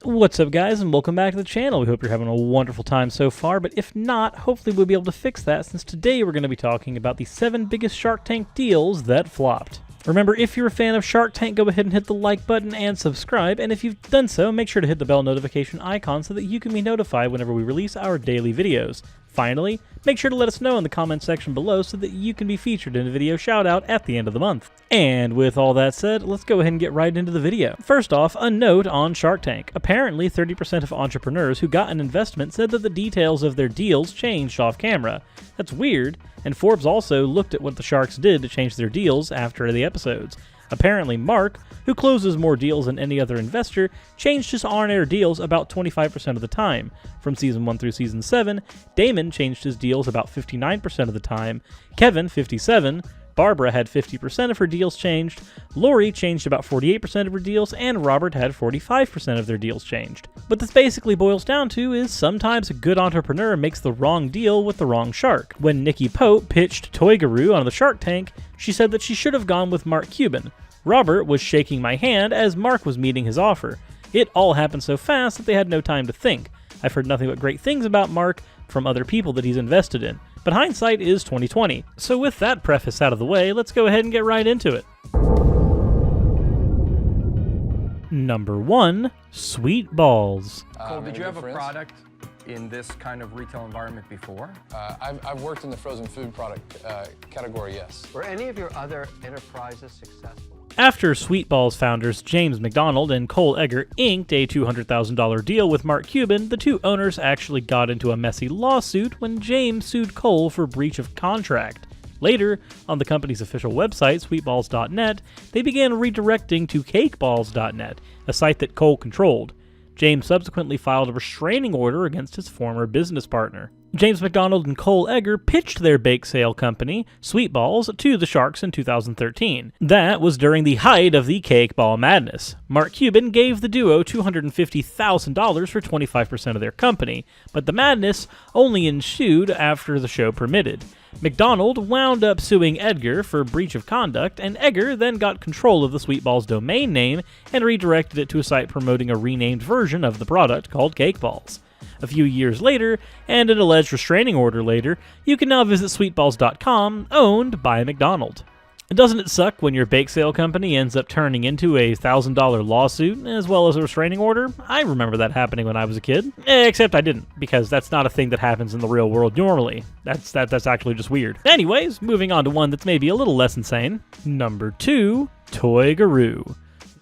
What's up, guys, and welcome back to the channel. We hope you're having a wonderful time so far, but if not, hopefully we'll be able to fix that, since today we're going to be talking about the 7 biggest Shark Tank deals that flopped. Remember, if you're a fan of Shark Tank, go ahead and hit the like button and subscribe, and if you've done so, make sure to hit the bell notification icon so that you can be notified whenever we release our daily videos. Finally, make sure to let us know in the comment section below so that you can be featured in a video shout-out at the end of the month. And with all that said, let's go ahead and get right into the video. First off, a note on Shark Tank. Apparently, 30% of entrepreneurs who got an investment said that the details of their deals changed off camera. That's weird, and Forbes also looked at what the Sharks did to change their deals after the episodes. Apparently, Mark, who closes more deals than any other investor, changed his on-air deals about 25% of the time. From Season 1 through Season 7, Damon changed his deals about 59% of the time, Kevin 57%, Barbara had 50% of her deals changed, Lori changed about 48% of her deals, and Robert had 45% of their deals changed. What this basically boils down to is sometimes a good entrepreneur makes the wrong deal with the wrong shark. When Nikki Pope pitched Toy Guru on the Shark Tank, she said that she should have gone with Mark Cuban. Robert was shaking my hand as Mark was meeting his offer. It all happened so fast that they had no time to think. I've heard nothing but great things about Mark from other people that he's invested in, but hindsight is 20/20. So with that preface out of the way, let's go ahead and get right into it. Number 1, Sweet Balls. Cole, did you have a product in this kind of retail environment before? I've worked in the frozen food product category, yes. Were any of your other enterprises successful? After Sweet Balls founders James McDonald and Cole Egger inked a $200,000 deal with Mark Cuban, the two owners actually got into a messy lawsuit when James sued Cole for breach of contract. Later, on the company's official website, sweetballs.net, they began redirecting to cakeballs.net, a site that Cole controlled. James subsequently filed a restraining order against his former business partner. James McDonald and Cole Egger pitched their bake sale company, Sweet Balls, to the Sharks in 2013. That was during the height of the cake ball madness. Mark Cuban gave the duo $250,000 for 25% of their company, but the madness only ensued after the show permitted. McDonald wound up suing Edgar for breach of conduct, and Egger then got control of the Sweet Balls domain name and redirected it to a site promoting a renamed version of the product called Cake Balls. A few years later, and an alleged restraining order later, you can now visit sweetballs.com, owned by McDonald. Doesn't it suck when your bake sale company ends up turning into a $1,000 lawsuit, as well as a restraining order? I remember that happening when I was a kid. Except I didn't, because that's not a thing that happens in the real world normally. That's actually just weird. Anyways, moving on to one that's maybe a little less insane. Number 2, Toy Guru.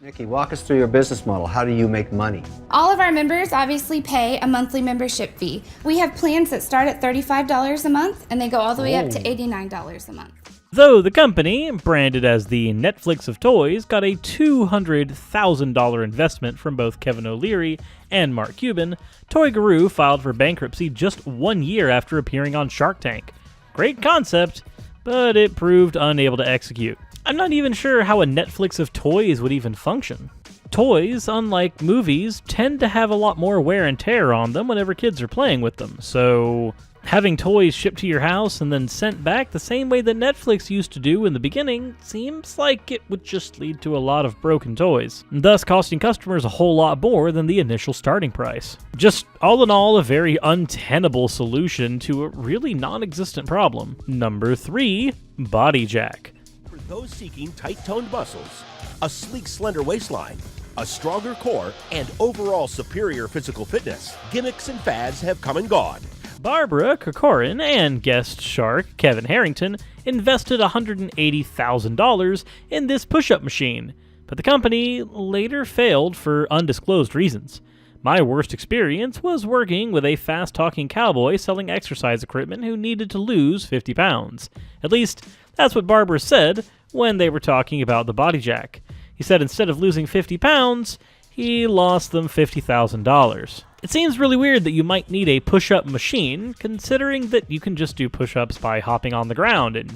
Nikki, walk us through your business model. How do you make money? All of our members obviously pay a monthly membership fee. We have plans that start at $35 a month, and they go all the way up to $89 a month. Though the company, branded as the Netflix of toys, got a $200,000 investment from both Kevin O'Leary and Mark Cuban, Toy Guru filed for bankruptcy just 1 year after appearing on Shark Tank. Great concept, but it proved unable to execute. I'm not even sure how a Netflix of toys would even function. Toys, unlike movies, tend to have a lot more wear and tear on them whenever kids are playing with them, so having toys shipped to your house and then sent back the same way that Netflix used to do in the beginning seems like it would just lead to a lot of broken toys, thus costing customers a whole lot more than the initial starting price. Just all in all, a very untenable solution to a really non-existent problem. Number 3, Body Jack. For those seeking tight-toned muscles, a sleek, slender waistline, a stronger core, and overall superior physical fitness, gimmicks and fads have come and gone. Barbara Corcoran and guest shark Kevin Harrington invested $180,000 in this push-up machine, but the company later failed for undisclosed reasons. My worst experience was working with a fast-talking cowboy selling exercise equipment who needed to lose 50 pounds. At least, that's what Barbara said when they were talking about the Body Jack. He said instead of losing 50 pounds, he lost them $50,000. It seems really weird that you might need a push-up machine, considering that you can just do push-ups by hopping on the ground and,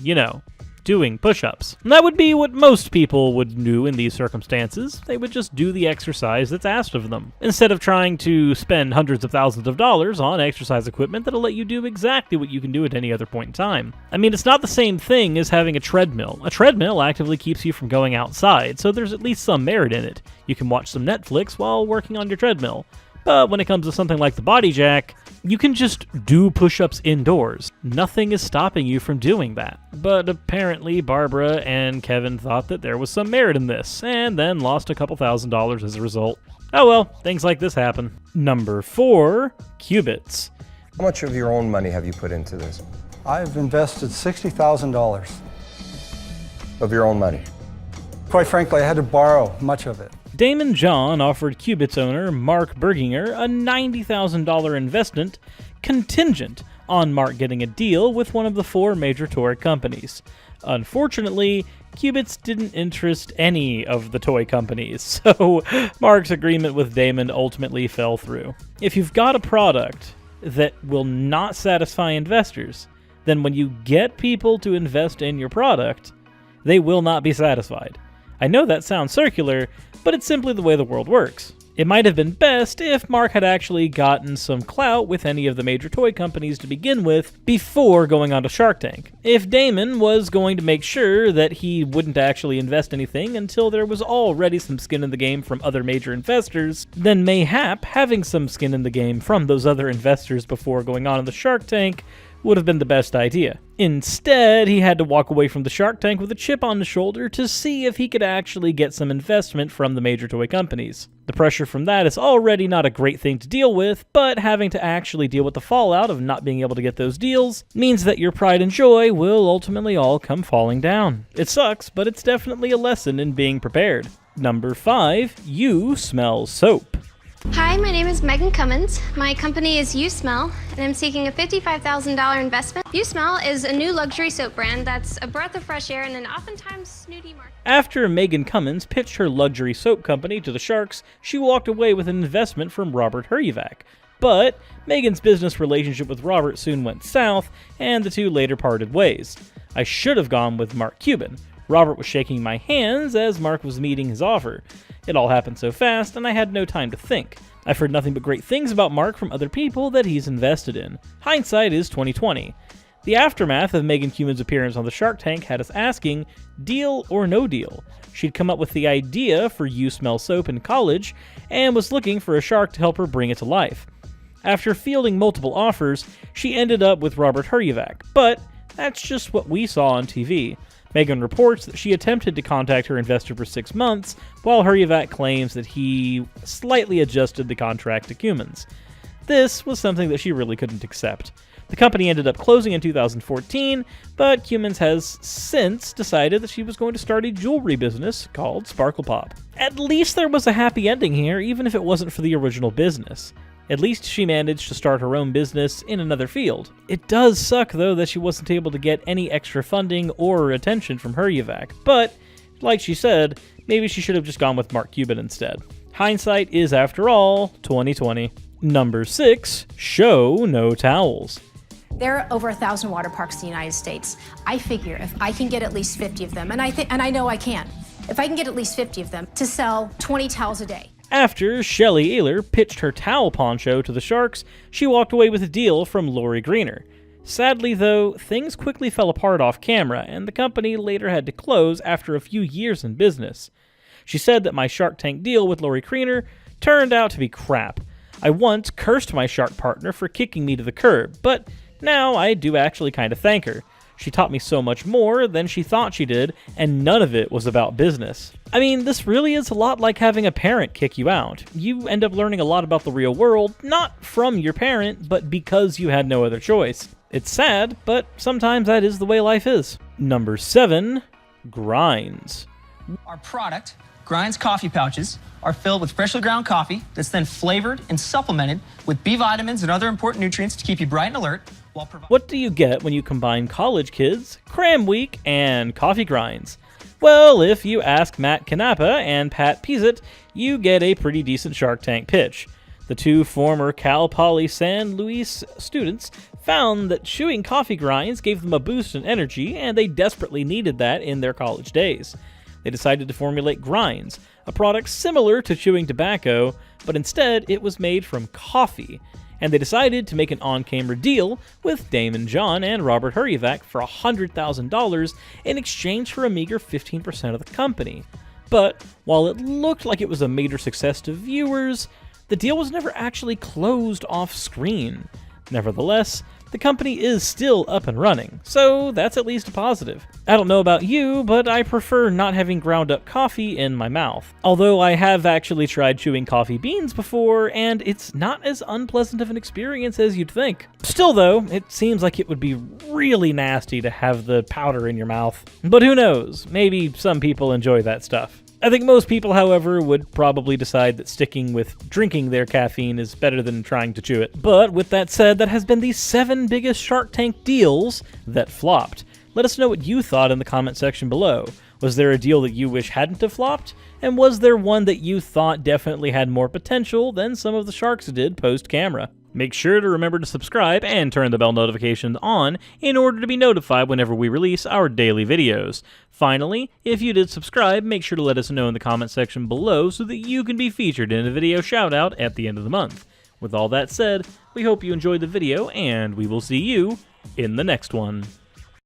doing push-ups. And that would be what most people would do in these circumstances. They would just do the exercise that's asked of them, instead of trying to spend hundreds of thousands of dollars on exercise equipment that'll let you do exactly what you can do at any other point in time. I mean, it's not the same thing as having a treadmill. A treadmill actively keeps you from going outside, so there's at least some merit in it. You can watch some Netflix while working on your treadmill. But when it comes to something like the body jack, you can just do push-ups indoors. Nothing is stopping you from doing that. But apparently Barbara and Kevin thought that there was some merit in this, and then lost a couple $1,000s as a result. Oh well, things like this happen. Number 4, qubits. How much of your own money have you put into this? I've invested $60,000. Of your own money? Quite frankly, I had to borrow much of it. Damon John offered Qubits owner Mark Berginger a $90,000 investment contingent on Mark getting a deal with one of the 4 major toy companies. Unfortunately, Qubits didn't interest any of the toy companies, so Mark's agreement with Damon ultimately fell through. If you've got a product that will not satisfy investors, then when you get people to invest in your product, they will not be satisfied. I know that sounds circular, but it's simply the way the world works. It might have been best if Mark had actually gotten some clout with any of the major toy companies to begin with before going on to Shark Tank. If Damon was going to make sure that he wouldn't actually invest anything until there was already some skin in the game from other major investors, then mayhap having some skin in the game from those other investors before going on to the Shark Tank would have been the best idea. Instead, he had to walk away from the Shark Tank with a chip on his shoulder to see if he could actually get some investment from the major toy companies. The pressure from that is already not a great thing to deal with, but having to actually deal with the fallout of not being able to get those deals means that your pride and joy will ultimately all come falling down. It sucks, but it's definitely a lesson in being prepared. Number 5, you smell soap. Hi, my name is Megan Cummins. My company is You Smell, and I'm seeking a $55,000 investment. You Smell is a new luxury soap brand that's a breath of fresh air in an oftentimes snooty market. After Megan Cummins pitched her luxury soap company to the Sharks, she walked away with an investment from Robert Huryevac. But Megan's business relationship with Robert soon went south, and the two later parted ways. I should have gone with Mark Cuban. Robert was shaking my hands as Mark was meeting his offer. It all happened so fast, and I had no time to think. I've heard nothing but great things about Mark from other people that he's invested in. Hindsight is 2020. The aftermath of Megan Cuban's appearance on the Shark Tank had us asking, deal or no deal? She'd come up with the idea for You Smell Soap in college, and was looking for a shark to help her bring it to life. After fielding multiple offers, she ended up with Robert Huryevac, but that's just what we saw on TV. Megan reports that she attempted to contact her investor for 6 months, while Huryevac claims that he slightly adjusted the contract to Cummins. This was something that she really couldn't accept. The company ended up closing in 2014, but Cummins has since decided that she was going to start a jewelry business called Sparkle Pop. At least there was a happy ending here, even if it wasn't for the original business. At least she managed to start her own business in another field. It does suck, though, that she wasn't able to get any extra funding or attention from Huryevac, but, like she said, maybe she should have just gone with Mark Cuban instead. Hindsight is, after all, 2020. Number 6, show no towels. There are over 1,000 water parks in the United States. I figure if I can get at least 50 of them, and I know I can, if I can get at least 50 of them, to sell 20 towels a day. After Shelley Ayler pitched her towel poncho to the Sharks, she walked away with a deal from Lori Greener. Sadly, though, things quickly fell apart off camera, and the company later had to close after a few years in business. She said that my Shark Tank deal with Lori Greener turned out to be crap. I once cursed my shark partner for kicking me to the curb, but now I do actually kind of thank her. She taught me so much more than she thought she did, and none of it was about business. I mean, this really is a lot like having a parent kick you out. You end up learning a lot about the real world, not from your parent, but because you had no other choice. It's sad, but sometimes that is the way life is. Number 7, grinds. Our product, Grinds coffee pouches, are filled with freshly ground coffee that's then flavored and supplemented with B vitamins and other important nutrients to keep you bright and alert. What do you get when you combine college kids, cram week, and coffee grinds? Well, if you ask Matt Canapa and Pat Peasett, you get a pretty decent Shark Tank pitch. The two former Cal Poly San Luis students found that chewing coffee grinds gave them a boost in energy, and they desperately needed that in their college days. They decided to formulate grinds, a product similar to chewing tobacco, but instead it was made from coffee. And they decided to make an on-camera deal with Damon John and Robert Huryevac for $100,000 in exchange for a meager 15% of the company. But while it looked like it was a major success to viewers, the deal was never actually closed off screen. Nevertheless, the company is still up and running, so that's at least a positive. I don't know about you, but I prefer not having ground up coffee in my mouth. Although I have actually tried chewing coffee beans before, and it's not as unpleasant of an experience as you'd think. Still though, it seems like it would be really nasty to have the powder in your mouth. But who knows, maybe some people enjoy that stuff. I think most people, however, would probably decide that sticking with drinking their caffeine is better than trying to chew it. But with that said, that has been the 7 biggest Shark Tank deals that flopped. Let us know what you thought in the comment section below. Was there a deal that you wish hadn't have flopped? And was there one that you thought definitely had more potential than some of the sharks did post-camera? Make sure to remember to subscribe and turn the bell notifications on in order to be notified whenever we release our daily videos. Finally, if you did subscribe, make sure to let us know in the comment section below so that you can be featured in a video shoutout at the end of the month. With all that said, we hope you enjoyed the video, and we will see you in the next one.